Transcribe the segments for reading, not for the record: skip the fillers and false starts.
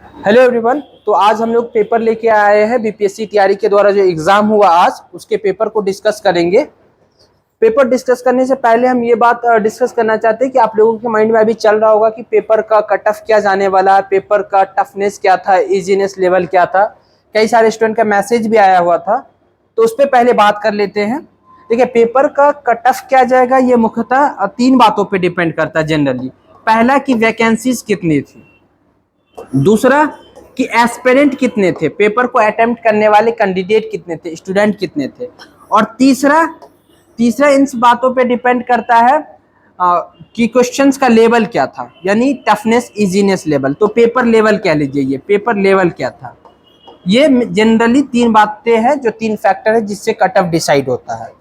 Hello everyone. तो आज हम लोग पेपर लेके आए हैं बीपीएससी तैयारी के द्वारा जो एग्जाम हुआ आज उसके पेपर को डिस्कस करेंगे। पेपर डिस्कस करने से पहले हम ये बात डिस्कस करना चाहते हैं कि आप लोगों के माइंड में अभी चल रहा होगा कि पेपर का कट ऑफ क्या जाने वाला है, पेपर का टफनेस क्या था, इजीनेस लेवल क्या था। कई सारे स्टूडेंट का मैसेज भी आया हुआ था, तो उस पर पहले बात कर लेते हैं। देखिए, पेपर का कट ऑफ क्या जाएगा ये मुख्यतः तीन बातों पर डिपेंड करता है जनरली। पहला कि वैकेंसीज कितनी थी, दूसरा कि एस्पिरेंट कितने थे, पेपर को अटेम्प्ट करने वाले कैंडिडेट कितने थे, स्टूडेंट कितने थे, और तीसरा इन बातों पे डिपेंड करता है कि क्वेश्चंस का लेवल क्या था, यानी टफनेस इजीनेस लेवल। तो पेपर लेवल कह लीजिए, ये पेपर लेवल क्या था। ये जनरली तीन बातें हैं, जो तीन फैक्टर है जिससे कट ऑफ डिसाइड होता है।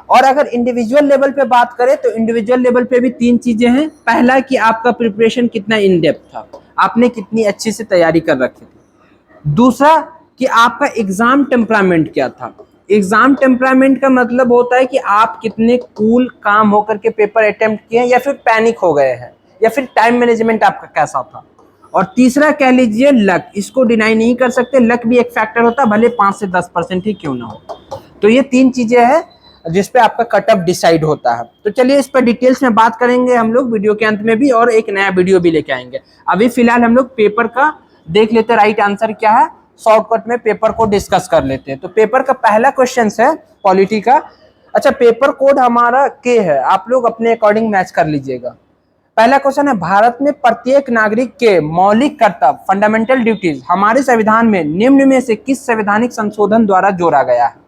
और अगर इंडिविजुअल लेवल पे बात करें तो इंडिविजुअल लेवल पे भी तीन चीजें हैं। पहला कि आपका प्रिपरेशन कितना इन डेप्थ था, आपने कितनी अच्छे से तैयारी कर रखी थी। दूसरा कि आपका एग्जाम टेम्परामेंट क्या था। एग्जाम टेम्परामेंट का मतलब होता है कि आप कितने कूल काम होकर के पेपर अटेम्प्ट किए या फिर पैनिक हो गए हैं, या फिर टाइम मैनेजमेंट आपका कैसा था। और तीसरा कह लीजिए लक, इसको डिनाई नहीं कर सकते, लक भी एक फैक्टर होता है, भले 5 से 10% ही क्यों ना हो। तो ये तीन चीजें हैं जिसपे आपका कट ऑफ डिसाइड होता है। तो चलिए इस पर डिटेल्स में बात करेंगे हम लोग वीडियो के अंत में भी, और एक नया वीडियो भी लेके आएंगे। अभी फिलहाल हम लोग पेपर का देख लेते हैं राइट आंसर क्या है, शॉर्टकट में पेपर को डिस्कस कर लेते हैं। तो पेपर का पहला क्वेश्चन है पॉलिटी का। अच्छा, पेपर कोड हमारा के है, आप लोग अपने अकॉर्डिंग मैच कर लीजिएगा। पहला क्वेश्चन है, भारत में प्रत्येक नागरिक के मौलिक कर्तव्य फंडामेंटल ड्यूटीज हमारे संविधान में निम्न में से किस संवैधानिक संशोधन द्वारा जोड़ा गया है।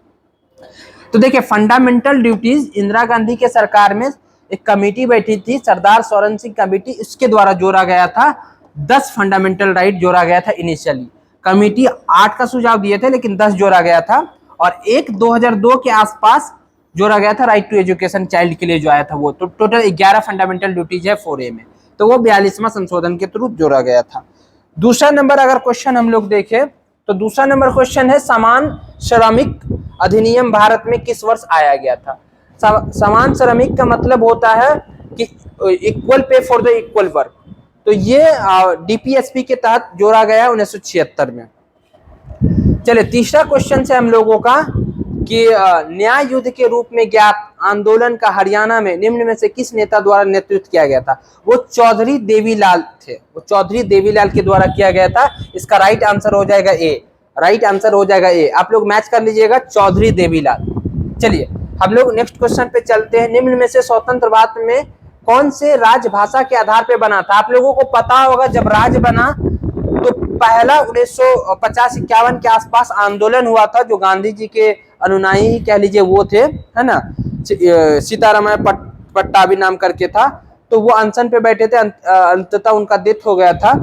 तो देखिए, फंडामेंटल ड्यूटीज इंदिरा गांधी के सरकार में एक कमेटी बैठी थी, सरदार सोरेन सिंह कमेटी, इसके द्वारा जोड़ा गया था। 10 फंडामेंटल राइट जोड़ा गया था इनिशियली। कमेटी 8 का सुझाव दिए थे लेकिन 10 जोड़ा गया था, और एक 2002 के आसपास जोड़ा गया था राइट टू एजुकेशन चाइल्ड के लिए जो आया था वो। तो टोटल 11 फंडामेंटल ड्यूटीज है 4A में, तो वो 42वां संशोधन के थ्रू जोड़ा गया था। दूसरा नंबर अगर क्वेश्चन हम लोग देखें तो दूसरा नंबर क्वेश्चन है, समान श्रमिक अधिनियम भारत में किस वर्ष आया गया था। समान श्रमिक का मतलब होता है कि equal pay for the equal work. तो ये डीपीएसपी के तहत जोड़ा गया 1976 में। चलिए तीसरा क्वेश्चन है हम लोगों का कि न्याय युद्ध के रूप में ज्ञात आंदोलन का हरियाणा में निम्न में से किस नेता द्वारा नेतृत्व किया गया था। वो चौधरी देवीलाल थे, वो चौधरी देवीलाल के द्वारा किया गया था। इसका राइट आंसर हो जाएगा ए, राइट आंसर हो जाएगा ए। आप लोग मैच कर लीजिएगा, चौधरी देवीलाल। चलिए हम लोग नेक्स्ट क्वेश्चन पे चलते हैं। निम्न में से स्वतंत्र भारत में कौन से राजभाषा के आधार पे बना था। आप लोगों को पता होगा जब राज बना तो पहला 1950-51 के आसपास आंदोलन हुआ था, जो गांधी जी के अनुयायी कह लीजिए वो थे, है ना, सीतारामैया पट्टाभी नाम करके था। तो वो अनशन पे बैठे थे, अंततः उनका डेथ हो गया था।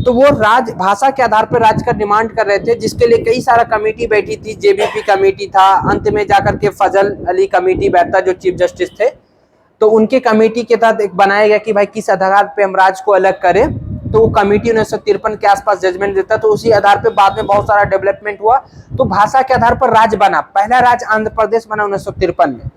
तो वो राज भाषा के आधार पर राज का डिमांड कर रहे थे, जिसके लिए कई सारा कमेटी बैठी थी। जेबीपी कमेटी था, अंत में जाकर के फजल अली कमेटी बैठता जो चीफ जस्टिस थे। तो उनके कमेटी के तहत एक बनाया गया कि भाई किस आधार पे हम राज को अलग करें। तो वो कमेटी 1953 के आसपास जजमेंट देता, तो उसी आधार पे बाद में बहुत सारा डेवलपमेंट हुआ। तो भाषा के आधार पर राज बना, पहला राज आंध्र प्रदेश बना 1953 में।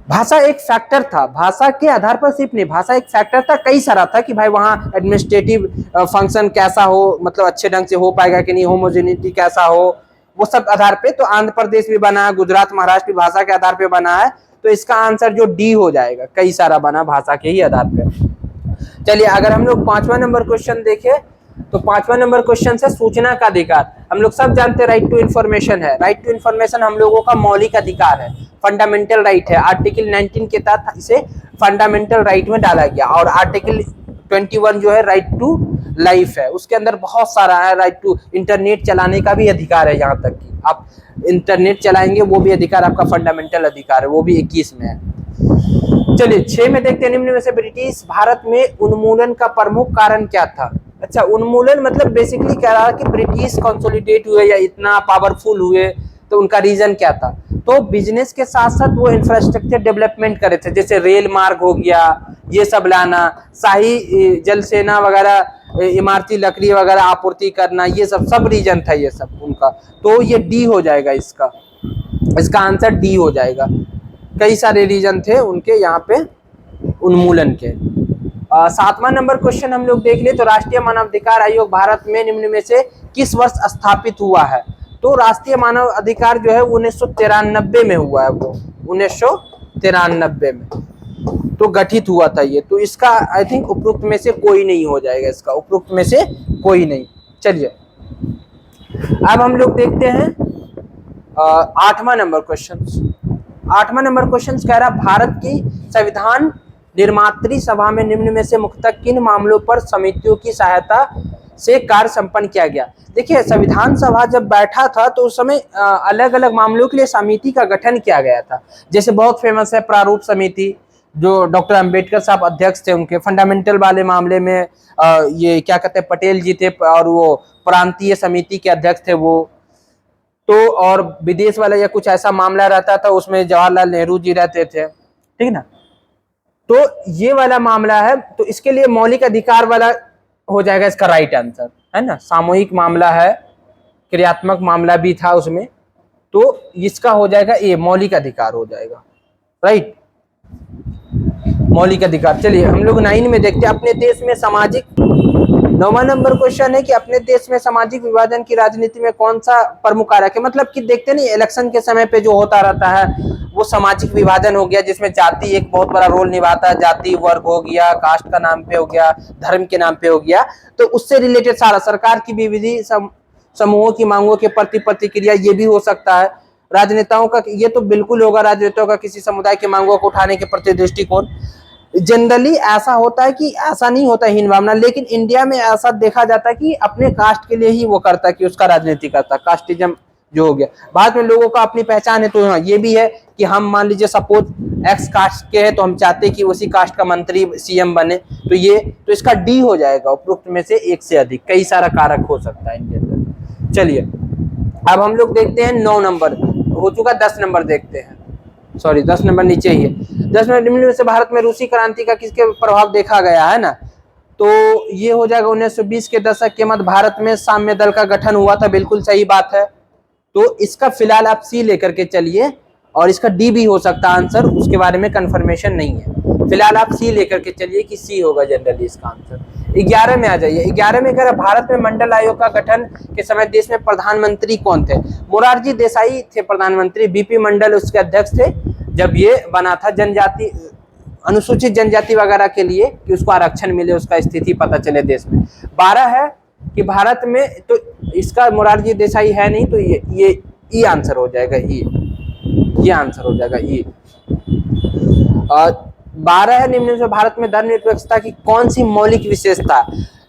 भाषा एक फैक्टर था, भाषा के आधार पर सिर्फ नहीं, भाषा एक फैक्टर था, कई सारा था कि भाई वहाँ एडमिनिस्ट्रेटिव फंक्शन कैसा हो, मतलब अच्छे ढंग से हो पाएगा कि नहीं, होमोजेनिटी कैसा हो, वो सब आधार पे। तो आंध्र प्रदेश भी बना, गुजरात महाराष्ट्र भी भाषा के आधार पे बना है। तो इसका आंसर जो डी हो जाएगा, कई सारा बना भाषा के ही आधार पे। चलिए अगर हम लोग 5वां नंबर क्वेश्चन देखें तो 5वां नंबर क्वेश्चन है सूचना का अधिकार। हम लोग सब जानते हैं राइट टू इन्फॉर्मेशन है। राइट टू इन्फॉर्मेशन हम लोगों का मौलिक अधिकार है, फंडामेंटल राइट है। आर्टिकल 19 के तहत इसे फंडामेंटल राइट में डाला गया। और आर्टिकल 21 जो है राइट टू लाइफ है, उसके अंदर बहुत सारा है। राइट टू इंटरनेट चलाने का भी अधिकार है, यहाँ तक कि आप इंटरनेट चलाएंगे वो भी अधिकार आपका फंडामेंटल अधिकार है, वो भी 21 में है। चलिए 6 में देखते हैं, निम्न में से ब्रिटिश भारत में उन्मूलन का प्रमुख कारण क्या था। अच्छा, उन्मूलन मतलब बेसिकली कह रहा है कि ब्रिटिश कंसोलिडेट हुए या इतना पावरफुल हुए, तो उनका रीजन क्या था। तो बिजनेस के साथ साथ वो इंफ्रास्ट्रक्चर डेवलपमेंट करे थे, जैसे रेल मार्ग हो गया, ये सब लाना, शाही जल सेना वगैरह, इमारती लकड़ी वगैरह आपूर्ति करना, ये सब रीजन था ये सब उनका। तो ये डी हो जाएगा, इसका आंसर डी हो जाएगा। कई सारे रीजन थे उनके यहाँ पे उन्मूलन के। 7वां नंबर क्वेश्चन हम लोग देख ले तो राष्ट्रीय मानवाधिकार आयोग भारत में निम्न में से किस वर्ष स्थापित हुआ है? तो राष्ट्रीय मानव अधिकार जो है 1993 में हुआ है, वो 1993 में तो गठित हुआ था ये। तो इसका आई थिंक उपरोक्त में से कोई नहीं हो जाएगा, इसका उपरोक्त में से कोई नहीं। चलिए अब हम लोग देखते हैं 8वां नंबर क्वेश्चन। 8वां नंबर क्वेश्चन कह रहा भारत की संविधान निर्मात्री सभा में निम्न में से मुख्यतः किन मामलों पर समितियों की सहायता से कार्य संपन्न किया गया? देखिए संविधान सभा जब बैठा था तो उस समय अलग अलग मामलों के लिए समिति का गठन किया गया था। जैसे बहुत फेमस है प्रारूप समिति, जो डॉक्टर अंबेडकर साहब अध्यक्ष थे, उनके फंडामेंटल वाले मामले में ये क्या कहते हैं पटेल जी थे, और वो प्रांतीय समिति के अध्यक्ष थे वो। तो और विदेश वाला या कुछ ऐसा मामला रहता था उसमें जवाहरलाल नेहरू जी रहते थे, ठीक ना। तो ये वाला मामला है, तो इसके लिए मौलिक अधिकार वाला हो जाएगा इसका राइट आंसर, है ना। सामूहिक मामला है, क्रियात्मक मामला भी था उसमें, तो इसका हो जाएगा ये मौलिक अधिकार हो जाएगा, राइट, मौलिक अधिकार। चलिए हम लोग 9 में देखते हैं अपने देश में सामाजिक। 9वां नंबर क्वेश्चन है कि अपने देश में सामाजिक विभाजन की राजनीति में कौन सा प्रमुख कारक है? मतलब कि देखते नहीं इलेक्शन के समय पे जो होता रहता है वो सामाजिक विभाजन हो गया, जिसमें जाति एक बहुत बड़ा रोल निभाता है। जाति, वर्ग हो गया, कास्ट का नाम पे हो गया, धर्म के नाम पे हो गया, तो उससे रिलेटेड सारा सरकार की विविधि समूहों की मांगों के प्रति प्रतिक्रिया, ये भी हो सकता है। राजनेताओं का ये तो बिल्कुल होगा, राजनेताओं का किसी समुदाय की मांगों को उठाने के प्रति दृष्टिकोण। जनरली ऐसा होता है कि ऐसा नहीं होता हीन भावना, लेकिन इंडिया में ऐसा देखा जाता है कि अपने कास्ट के लिए ही वो करता है, कि उसका राजनीति करता है, कास्टिज्म जो हो गया। बाद में लोगों का अपनी पहचान है, तो हाँ ये भी है कि हम मान लीजिए सपोज एक्स कास्ट के हैं तो हम चाहते हैं कि उसी कास्ट का मंत्री सीएम बने, तो ये तो इसका डी हो जाएगा उपरोक्त में से एक से अधिक, कई सारा कारक हो सकता है इनके अंदर। चलिए अब हम लोग देखते हैं 9 नंबर हो चुका, 10 नंबर देखते हैं, सॉरी 10 नंबर नीचे ही है। 10 नंबर निम्न में से भारत में रूसी क्रांति का किसके प्रभाव देखा गया है ना? तो ये हो जाएगा 1920 के दशक के मध्य भारत में साम्य दल का गठन हुआ था, बिल्कुल सही बात है। तो इसका फिलहाल आप सी लेकर के चलिए, और इसका डी भी हो सकता है आंसर, उसके बारे में कंफर्मेशन नहीं है। फिलहाल आप सी लेकर के चलिए कि सी होगा जनरली इसका आंसर। 11 में आ जाइए। 11 में कह रहा भारत में मंडल आयोग का गठन के समय देश में प्रधानमंत्री कौन थे? मोरारजी देसाई थे प्रधानमंत्री, बीपी मंडल उसके अध्यक्ष थे जब ये बना था, जनजाति अनुसूचित जनजाति वगैरह के लिए कि उसको आरक्षण मिले, उसका स्थिति पता चले देश में। 12 है कि भारत में, तो इसका मोरारजी देसाई है नहीं, तो ये ई आंसर हो जाएगा, ये आंसर हो जाएगा ई। 12 है निम्न में भारत में धर्मनिरपेक्षता की कौन सी मौलिक विशेषता?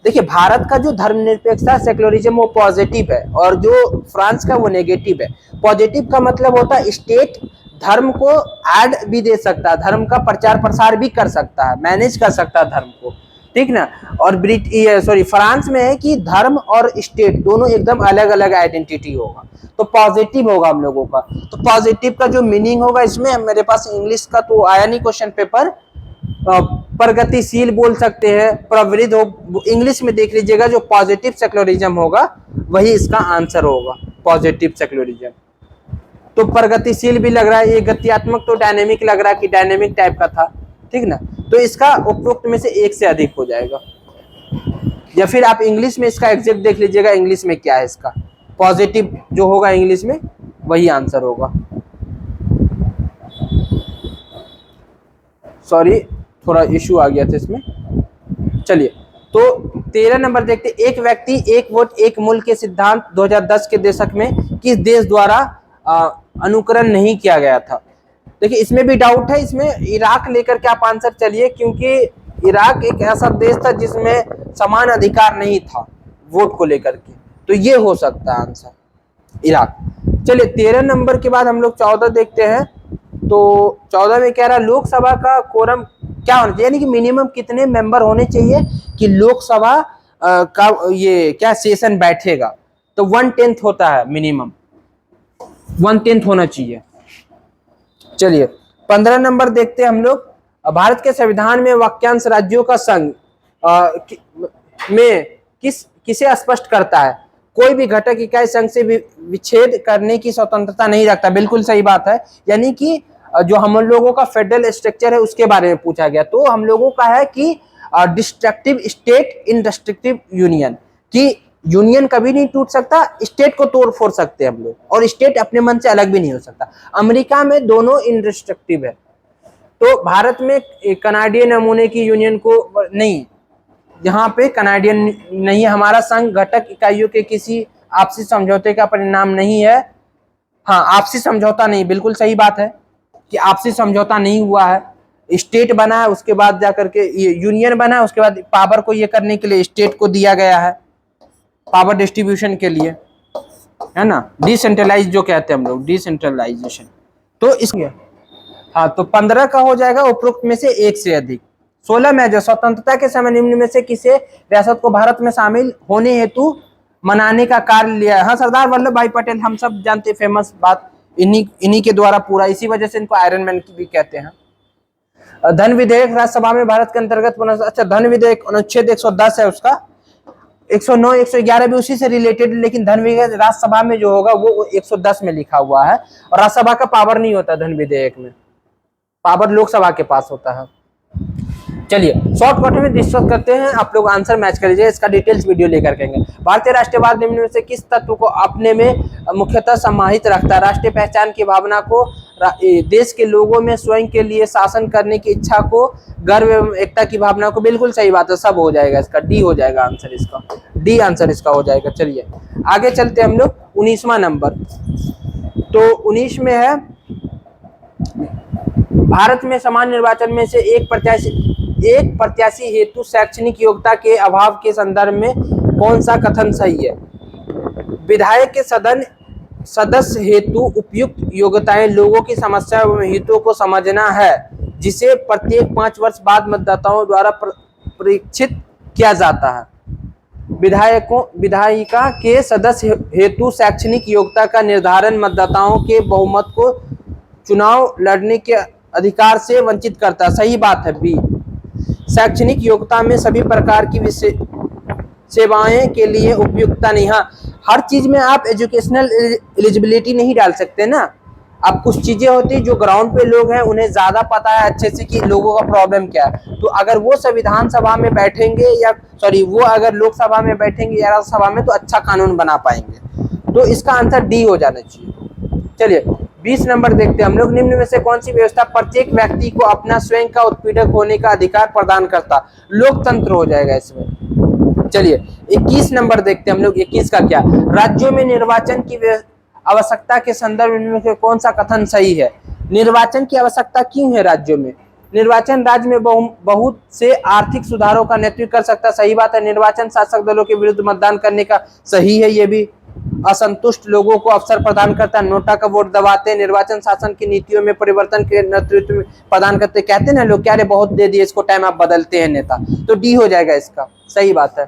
देखिए भारत का जो धर्मनिरपेक्षता सेक्युलरिज्म वो पॉजिटिव है, और जो फ्रांस का वो नेगेटिव है। पॉजिटिव का मतलब होता है स्टेट धर्म को ऐड भी दे सकता है, धर्म का प्रचार प्रसार भी कर सकता है, मैनेज कर सकता है धर्म को, ठीक ना। और फ्रांस में है कि धर्म और स्टेट दोनों एकदम अलग अलग आइडेंटिटी होगा, तो पॉजिटिव होगा हम लोगों का। तो पॉजिटिव का जो मीनिंग होगा इसमें, मेरे पास इंग्लिश का तो आया नहीं क्वेश्चन पेपर, प्रगतिशील बोल सकते हैं, प्रवृत्त हो, इंग्लिश में देख लीजिएगा। जो पॉजिटिव सेक्युलरिज्म होगा वही इसका आंसर होगा, पॉजिटिव सेक्युलरिज्म। तो प्रगतिशील भी लग रहा है, ये गत्यात्मक तो डायनेमिक लग रहा है कि डायनेमिक टाइप का था, ठीक ना। तो इसका उपरोक्त में से एक से अधिक हो जाएगा, या फिर आप इंग्लिश में इसका एग्जैक्ट देख लीजिएगा, इंग्लिश में क्या है इसका पॉजिटिव जो होगा इंग्लिश में वही आंसर होगा। सॉरी थोड़ा इशू आ गया था इसमें। चलिए तो 13 नंबर देखते, एक व्यक्ति एक वोट एक मूल्य के सिद्धांत 2010 के दशक में किस देश द्वारा अनुकरण नहीं किया गया था? देखिए इसमें भी डाउट है, इसमें इराक लेकर के आप आंसर चलिए, क्योंकि इराक एक ऐसा देश था जिसमें समान अधिकार नहीं था वोट को लेकर के, तो ये हो सकता है आंसर इराक। चलिए 13 नंबर के बाद हम लोग 14 देखते हैं। तो 14 में कह रहा है लोकसभा का कोरम क्या होना चाहिए, यानी कि मिनिमम कितने मेंबर होने चाहिए कि लोकसभा का ये क्या सेशन बैठेगा? तो 1/10 होता है मिनिमम, 1/10 होना चाहिए। चलिए 15 नंबर देखते हैं हम लोग। भारत के संविधान में वाक्यांश राज्यों का संघ में किसे स्पष्ट करता है? कोई भी घटक इकाई संघ से विच्छेद करने की स्वतंत्रता नहीं रखता, बिल्कुल सही बात है। यानी कि जो हम लोगों का फेडरल स्ट्रक्चर है उसके बारे में पूछा गया, तो हम लोगों का है कि destructive state in restrictive union, कि यूनियन कभी नहीं टूट सकता, स्टेट को तोड़ फोड़ सकते हैं हम लोग, और स्टेट अपने मन से अलग भी नहीं हो सकता। अमेरिका में दोनों इनडिस्ट्रक्टिव है, तो भारत में कनाडियन नमूने की यूनियन को नहीं, यहाँ पे कनाडियन नहीं, हमारा संघ घटक इकाइयों के किसी आपसी समझौते का परिणाम नहीं है। हाँ, आपसी समझौता नहीं, बिल्कुल सही बात है कि आपसी समझौता नहीं हुआ है। स्टेट बना है, उसके बाद जाकर के ये यूनियन बना है, उसके बाद पावर को ये करने के लिए स्टेट को दिया गया है, पावर डिस्ट्रीब्यूशन के लिए, है ना, डिसेंट्रलाइज जो कहते हैं हम लोग, डिसेंट्रलाइजेशन। तो इसमें हाँ, तो 15 का हो जाएगा उपरोक्त में से एक से अधिक। 16 में जो स्वतंत्रता के समय निम्न में से किसे रियासत को भारत में शामिल होने हेतु मनाने का कार्य लिया है? हाँ, सरदार वल्लभ भाई पटेल, हम सब जानते, फेमस बात, इन्हीं के द्वारा पूरा, इसी वजह से इनको आयरन मैन भी कहते हैं। धन विधेयक राज्यसभा में भारत के अंतर्गत, अच्छा धन विधेयक अनुच्छेद 110 है उसका, 109 111 भी उसी से रिलेटेड, लेकिन धन विधेयक राज्यसभा में जो होगा वो 110 में लिखा हुआ है, और राज्यसभा का पावर नहीं होता धन विधेयक में, पावर लोकसभा के पास होता है। चलिए शॉर्टकट में डिस्कस करते हैं, आप लोग आंसर मैच कर लीजिए, इसका डिटेल्स वीडियो लेकर के। भारतीय राष्ट्रवाद निम्न में से किस तत्व को अपने में मुख्यतः समाहित रखता है? राष्ट्रीय पहचान की भावना को, देश के लोगों में स्वयं के लिए शासन करने की इच्छा को, गर्व एवं एकता की भावना को। बिल्कुल सही बात है, सब हो जाएगा, इसका डी हो जाएगा आंसर, इसका डी आंसर इसका हो जाएगा। चलिए आगे चलते हम लोग 19वां नंबर। तो 19 में है, भारत में समान निर्वाचन में से एक प्रत्याशी हेतु शैक्षणिक योग्यता के अभाव के संदर्भ में कौन सा कथन सही है? विधायक के सदस्य हेतु उपयुक्त योग्यताएं लोगों की समस्या एवं हितों को समझना है, जिसे प्रत्येक 5 वर्ष बाद मतदाताओं द्वारा परीक्षित किया जाता है। विधायिका के सदस्य हेतु शैक्षणिक योग्यता का निर्धारण मतदाताओं के बहुमत को चुनाव लड़ने के अधिकार से वंचित करता है। सही बात है, बी। शैक्षणिक योग्यता में सभी प्रकार की सेवाएं के लिए उपयुक्तता नहीं, हाँ, हर चीज में आप एजुकेशनल एलिजिबिलिटी नहीं डाल सकते ना। अब कुछ चीजें होती है जो ग्राउंड पे लोग हैं उन्हें ज्यादा पता है अच्छे से कि लोगों का प्रॉब्लम क्या है, तो अगर वो संविधान सभा में बैठेंगे या वो अगर लोकसभा में बैठेंगे या राज्यसभा में, तो अच्छा कानून बना पाएंगे। तो इसका आंसर डी हो जाना चाहिए। चलिए 20 नंबर देखते हैं हम लोग। निम्न में से कौन सी व्यवस्था प्रत्येक व्यक्ति को अपना स्वयं का उत्पीड़क होने का अधिकार प्रदान करता? लोकतंत्र हो जाएगा इसमें। चलिए 21 नंबर देखते हैं हम लोग। 21 का क्या? राज्यों में निर्वाचन की आवश्यकता के संदर्भ में कौन सा कथन सही है? निर्वाचन की आवश्यकता क्यों है राज्यों में? निर्वाचन राज्य में बहुत से आर्थिक सुधारों का नेतृत्व कर सकता है। सही बात है। निर्वाचन शासक दलों के विरुद्ध मतदान करने का, सही है ये भी। असंतुष्ट लोगों को अवसर प्रदान करता है, नोटा का वोट दबाते हैं। निर्वाचन शासन की नीतियों में परिवर्तन के नेतृत्व प्रदान करते, कहते हैं ना लोग, क्या रे बहुत दे दिए इसको टाइम, आप बदलते हैं नेता, तो डी हो जाएगा इसका। सही बात है।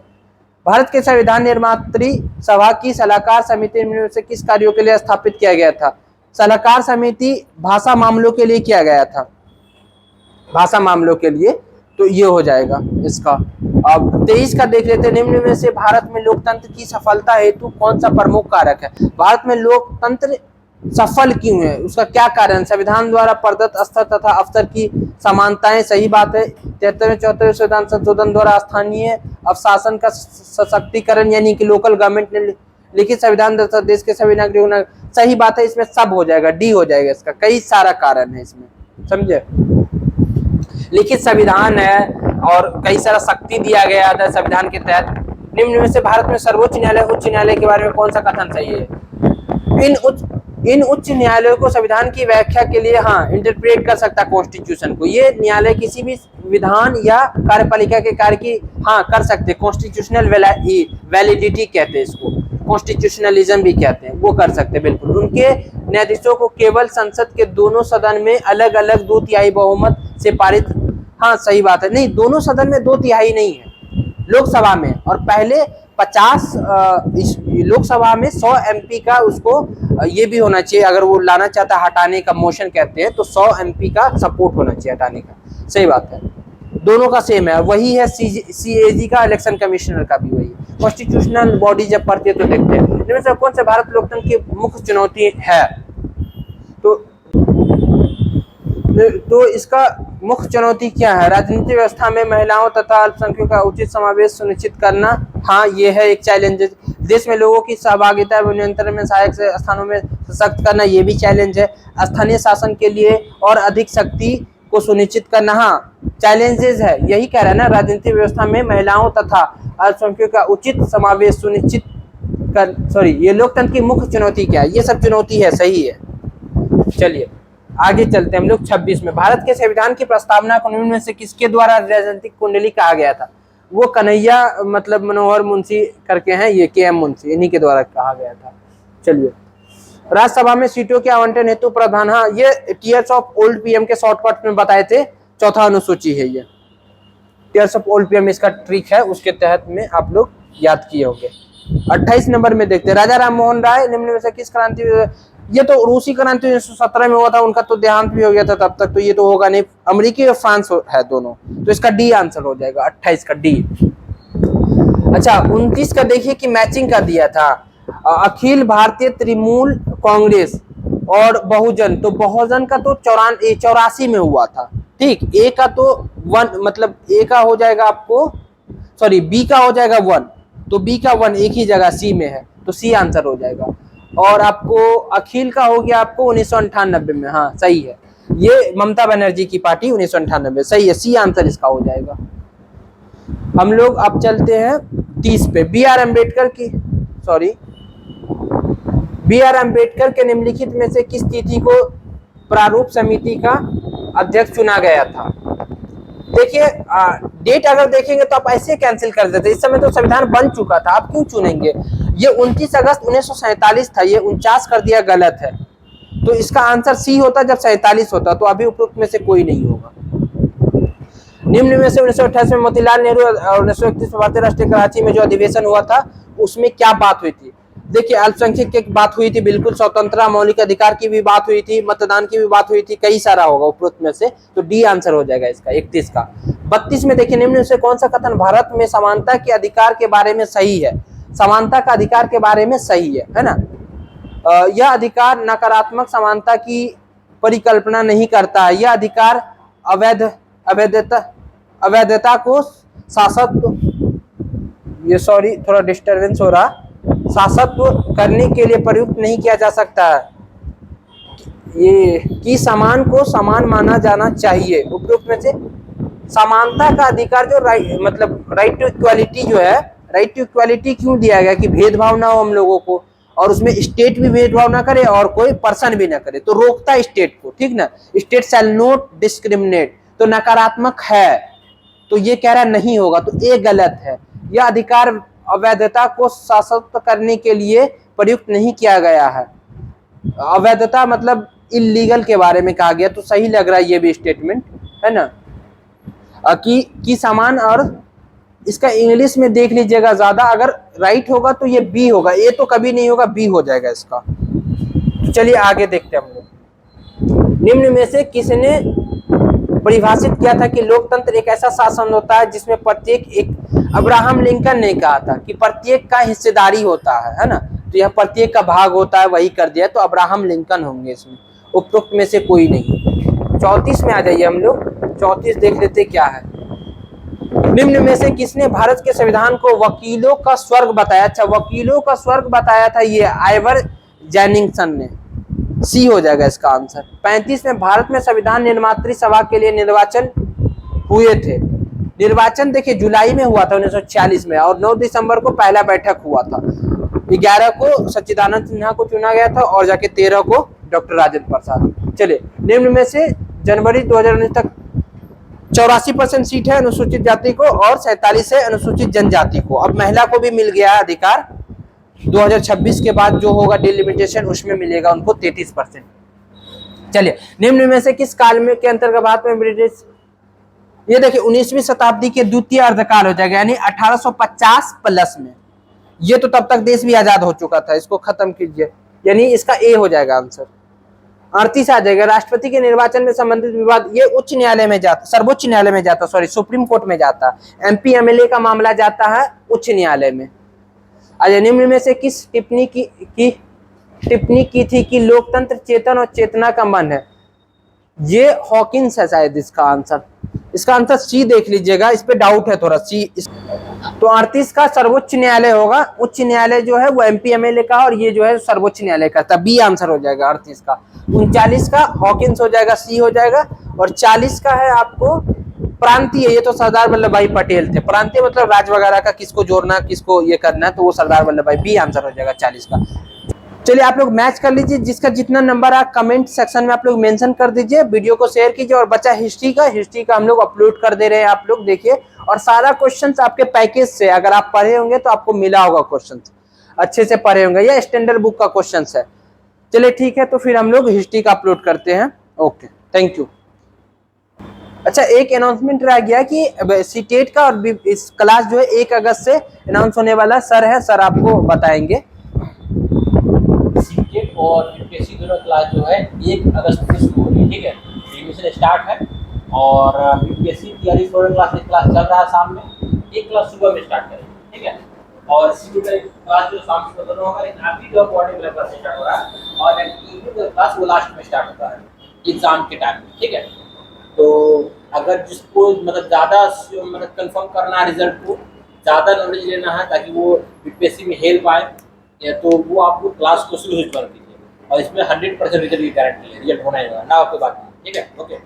भारत के संविधान निर्मात्री सभा की सलाहकार समिति में से किस कार्यों के लिए स्थापित किया गया था? सलाहकार समिति भाषा मामलों के लिए किया गया था, भाषा मामलों के लिए, तो ये हो जाएगा इसका। अब 23 का देख लेते हैं। निम्न में से भारत में लोकतंत्र की सफलता हेतु कौन सा प्रमुख कारक है? भारत में लोकतंत्र सफल क्यों है, उसका क्या कारण? संविधान द्वारा प्रदत्त स्तर तथा अवसर की समानताएं। सही बात है। 73वें 74वें संविधान संशोधन द्वारा स्थानीय अवशासन का सशक्तिकरण, यानी कि लोकल गवर्नमेंट ने लिखित संविधान तथा देश के सभी नागरिकों। सही बात है, इसमें सब हो जाएगा, डी हो जाएगा इसका। कई सारा कारण है इसमें, समझे। लिखित संविधान है और कई सारा शक्ति दिया गया था संविधान के तहत। निम्न में से भारत में सर्वोच्च न्यायालय, उच्च न्यायालय के बारे में कौन सा कथन सही है? इन उच्च न्यायालयों को संविधान की व्याख्या के लिए, हाँ, इंटरप्रेट कर सकता है कॉन्स्टिट्यूशन को। ये न्यायालय किसी भी विधान या कार्यपालिका के कार्य की, हाँ, कर सकते। कॉन्स्टिट्यूशनल वैलिडिटी कहते हैं इसको, कॉन्स्टिट्यूशनलिज्म भी कहते हैं, वो कर सकते हैं बिल्कुल। उनके न्यायाधीशों को केवल संसद के दोनों सदन में अलग अलग 2/3 बहुमत से पारित, हाँ सही बात है। नहीं, दोनों सदन में 2/3 नहीं है, लोकसभा में। और पहले 50 लोकसभा में 100 MP का उसको ये भी होना चाहिए, अगर वो लाना चाहता है हटाने का, मोशन कहते हैं, तो 100 MP का सपोर्ट होना चाहिए हटाने का। सही बात है, दोनों का सेम है। वही है CAG का, इलेक्शन कमिश्नर का भी वही। कॉन्स्टिट्यूशनल बॉडी जब पढ़ते हैं तो देखते हैं। इनमें से कौन से भारत लोकतंत्र की मुख्य चुनौती है? तो इसका मुख्य चुनौती क्या है? राजनीतिक व्यवस्था में महिलाओं तथा अल्पसंख्यकों का उचित समावेश सुनिश्चित करना। हाँ, ये है एक चैलेंज। देश में लोगों की सहभागिता एवं नियंत्रण में सहायक स्थानों में सशक्त करना, ये भी चैलेंज है। स्थानीय शासन के लिए और अधिक शक्ति को सुनिश्चित करना, हाँ चैलेंजेस है। यही कह रहा है ना, राजनीतिक व्यवस्था में महिलाओं तथा अल्पसंख्यकों का उचित समावेश सुनिश्चित कर, सॉरी, ये लोकतंत्र की मुख्य चुनौती क्या है? ये सब चुनौती है, सही है। चलिए आगे चलते हैं हम लोग 26 में। भारत के संविधान की प्रस्तावना को निम्न में से किसके द्वारा राजनीतिक कुंडली कहा गया था? वो कन्हैया मतलब मनोहर मुंशी करके हैं, ये के एम मुंशी, इन्हीं के द्वारा कहा गया था। चलिए, राज्यसभा में सीटों के आवंटन हेतु प्रावधान, हाँ ये टीयर्स ऑफ ओल्ड पीएम के शॉर्टकट में बताए थे, चौथा अनुसूची है ये। टीयर्स ऑफ ओल्ड पीएम इसका ट्रिक है, उसके तहत में आप लोग याद किए होंगे। 28 नंबर में देखते हैं, राजा राम मोहन राय निम्न में से किस क्रांति, ये तो रूसी क्रांति 1917 में हुआ था, उनका तो देहांत भी हो गया था तब तक, तो ये तो होगा नहीं। अमेरिकी और फ्रांस है दोनों, तो इसका डी आंसर हो जाएगा, 28 का डी। अच्छा 29 का देखिए कि मैचिंग का दिया था, अखिल भारतीय तृणमूल कांग्रेस और बहुजन, तो बहुजन का तो 84 में हुआ था, ठीक। ए का तो 1, मतलब ए का हो जाएगा आपको, सॉरी बी का हो जाएगा 1, तो बी का 1 एक ही जगह सी में है, तो सी आंसर हो जाएगा। और आपको अखिल का हो गया आपको 1998 में, हाँ सही है, ये ममता बनर्जी की पार्टी 1998, सही है, सी आंसर इसका हो जाएगा। हम लोग अब चलते हैं 30 पे, बी आर अम्बेडकर के निम्नलिखित में से किस तिथि को प्रारूप समिति का अध्यक्ष चुना गया था? देखिए डेट अगर देखेंगे तो आप ऐसे कैंसिल कर देते, इस समय तो संविधान बन चुका था, आप क्यों चुनेंगे? ये 29 अगस्त 1947 था, ये 49 कर दिया, गलत है, तो इसका आंसर सी होता जब 47 होता, तो अभी उपरोक्त में से कोई नहीं होगा। निम्न में से 1928 में मोतीलाल नेहरू और 1931 में भारतीय राष्ट्रीय कराची में जो अधिवेशन हुआ था, उसमें क्या बात हुई थी? देखिए अल्पसंख्यक की बात हुई थी, बिल्कुल स्वतंत्रता मौलिक अधिकार की भी बात हुई थी, मतदान की भी बात हुई थी, कई सारा होगा उपरोक्त में से, तो डी आंसर हो जाएगा इसका 31 का। 32 में देखिए, निम्न से कौन सा कथन भारत में समानता के अधिकार के बारे में सही है? समानता का अधिकार के बारे में सही है ना? यह अधिकार नकारात्मक समानता की परिकल्पना नहीं करता है, यह अधिकार अवैधता को शासक, ये सॉरी थोड़ा डिस्टरबेंस हो रहा, शासक करने के लिए प्रयुक्त नहीं किया जा सकता है, ये कि समान को समान माना जाना चाहिए। उपयुक्त में से समानता का अधिकार जो मतलब राइट टू इक्वालिटी जो है, राइट टू इक्वालिटी क्यों दिया गया? कि भेदभाव ना हो हम लोगों को, और उसमें स्टेट भी भेदभाव ना करे और कोई पर्सन भी ना करे, तो रोकता है स्टेट को, ठीक ना, स्टेट शैल नॉट डिस्क्रिमिनेट, तो नकारात्मक है, तो ये कह रहा नहीं होगा, तो ये गलत है। यह अधिकार अवैधता को शासित करने के लिए प्रयुक्त नहीं किया गया है, अवैधता मतलब इलीगल के बारे में कहा गया, तो सही लग रहा है ये भी स्टेटमेंट, है ना। कि समान, और इसका इंग्लिश में देख लीजिएगा ज्यादा, अगर राइट होगा तो ये बी होगा, ए तो कभी नहीं होगा, बी हो जाएगा इसका। तो चलिए आगे देखते हैं हम लोग। निम्न में से किसने परिभाषित किया था कि लोकतंत्र एक ऐसा शासन होता है जिसमें प्रत्येक एक, अब्राहम लिंकन ने कहा था कि प्रत्येक का हिस्सेदारी होता है ना, तो यह प्रत्येक का भाग होता है, वही कर दिया, तो अब्राहम लिंकन होंगे इसमें, उपरोक्त में से कोई नहीं। 34 में आ जाइए हम लोग, 34 देख लेते क्या है। निम्न में से किसने भारत के संविधान को वकीलों का स्वर्ग बताया? अच्छा, वकीलों का स्वर्ग बताया था ये आइवर जेनिंगसन ने, सी हो जाएगा इसका आंसर। 35 में भारत में संविधान निर्मात्री सभा के लिए निर्वाचन हुए थे। निर्वाचन देखिए जुलाई में हुआ था 1946 में, और 9 दिसंबर को पहला बैठक हुआ था। 11 को सच्चिदानंद सिन्हा को चुना गया था, और जाके 13 को डॉक्टर राजेंद्र प्रसाद। चलिए, निम्न में से जनवरी 2019 तक 84% सीट है अनुसूचित जाति को, और 47 है अनुसूचित जनजाति को। अब महिला को भी मिल गया अधिकार, 2026 के बाद जो होगा डिलिमिटेशन, उसमें मिलेगा उनको 33%। चलिए, निम्न में से किस काल में के अंतर्गत भारत में ब्रिटिश, ये देखिए 19वीं शताब्दी के द्वितीय अर्धकाल हो जाएगा, यानी 1850 प्लस में, ये तो तब तक देश भी आजाद हो चुका था, इसको खत्म कीजिए, यानी इसका ए हो जाएगा आंसर। 38 आ जाएगा, राष्ट्रपति के निर्वाचन में संबंधित विवाद, ये उच्च न्यायालय में जाता, सर्वोच्च न्यायालय में जाता, सॉरी सुप्रीम कोर्ट में जाता, एमपी एमएलए का मामला जाता है उच्च न्यायालय में। अच्छा, निम्न में से किस टिप्पणी की थी कि लोकतंत्र चेतन और चेतना का मन है? ये हॉकिंस है शायद इसका आंसर। इसका आंसर सी देख लीजिएगा, इस पे डाउट है थोड़ा सी। तो 38 का सर्वोच्च न्यायालय होगा, उच्च न्यायालय जो है वो एमपीएमएलए का, और ये जो है सर्वोच्च न्यायालय का, तब बी आंसर हो जाएगा 38 का। 39 का हॉकिंस हो जाएगा, सी हो जाएगा। और 40 का है आपको प्रांतीय, ये तो सरदार वल्लभ भाई पटेल थे। प्रांतीय मतलब राज्य वगैरह का, किसको जोड़ना किसको ये करना है, तो वो सरदार वल्लभ भाई, बी आंसर हो जाएगा 40 का। चलिए आप लोग मैच कर लीजिए, जिसका जितना नंबर आ कमेंट सेक्शन में आप लोग मेंशन कर दीजिए, वीडियो को शेयर कीजिए। और बचा हिस्ट्री का, हिस्ट्री का हम लोग अपलोड कर दे रहे हैं, आप लोग देखिए। और सारा क्वेश्चंस आपके पैकेज से, अगर आप पढ़े होंगे तो आपको मिला होगा क्वेश्चंस, अच्छे से पढ़े होंगे, या स्टैंडर्ड बुक का क्वेश्चंस है। चलिए ठीक है, तो फिर हम लोग हिस्ट्री का अपलोड करते हैं। Okay, thank you. अच्छा, एक अनाउंसमेंट रह गया कि सीटेट का और इस क्लास जो है 1 अगस्त से अनाउंस होने वाला। सर है, सर आपको बताएंगे। सीटेट और यूपीएससी दोनों क्लास जो है 1 अगस्त से शुरू हो रही है, ठीक है। एडमिशन स्टार्ट है। और यूपीएससी तैयारी फॉर क्लास एक क्लास चल रहा है शाम में, एक क्लास सुबह में स्टार्ट करेंगे, ठीक है। और सीटेट क्लास जो शाम को दोनों होगा, लेकिन अभी जो मॉर्निंग वाला क्लास स्टार्ट हो रहा है, और इवनिंग क्लास वो लास्ट में स्टार्ट होता है एग्जाम के टाइम में, ठीक है। तो अगर जिसको मतलब ज़्यादा मतलब कंफर्म करना है रिजल्ट को, ज़्यादा नॉलेज लेना है ताकि वो यूपीएससी में हेल्प पाए, या तो वो आपको क्लास को शुरू से ज्वाइन कीजिए। और इसमें 100% रिजल्ट की गारंटी है, रिजल्ट होना ही होगा ना, आपकी बात नहीं, ठीक है। ओके।